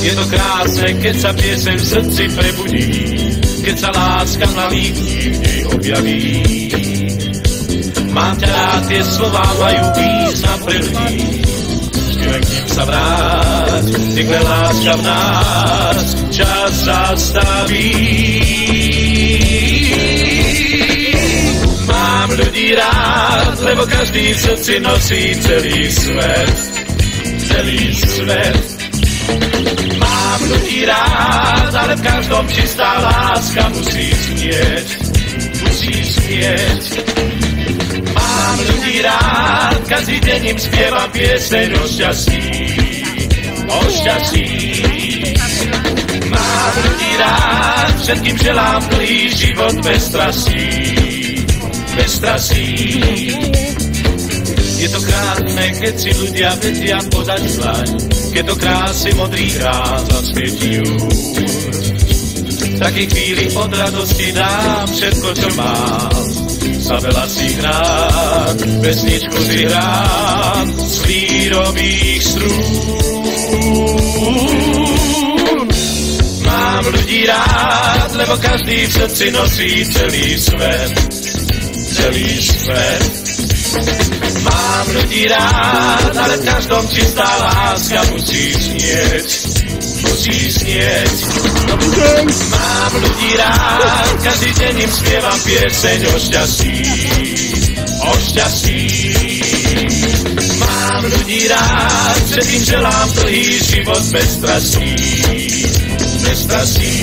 Je to krásne, keď sa pieseň v srdci prebudí, keď sa láska na líbni v nej objaví. Mám ťa rád, tie slová majú význam pre ľudí. Vždy k ním sa vráť, nechme láska v nás čas zastaví. Mám ľudí rád, lebo každý v srdci nosí celý svet. Celý svet. Mám ľudí rád, ale v každom čistá láska musí znieť. Musí znieť. Mám ľudí rád, každý deň im spievam pieseň o šťastí. O šťastí. Mám ľudí rád, všetkým želám dlhý život bez strastí. Bez strastí. Je to krásne, keď si ľudia vedia podať dlaň, keď do krásy modrých ráz zasvietí júr. V takej chvíli od radosti dám všetko, čo mám. Sa veľa si hrám, pesničku si hrám z lírových strún. Mám ľudí rád, lebo každý v srdci nosí celý svet. Celý svet. Mám ľudí rád, ale v každom čistá láska musí znieť. Musí znieť. Mám ľudí rád, každý deň im spievam pieseň o šťastí. O šťastí. Mám ľudí rád, všetkým želám dlhý život bez strastí. Bez strastí.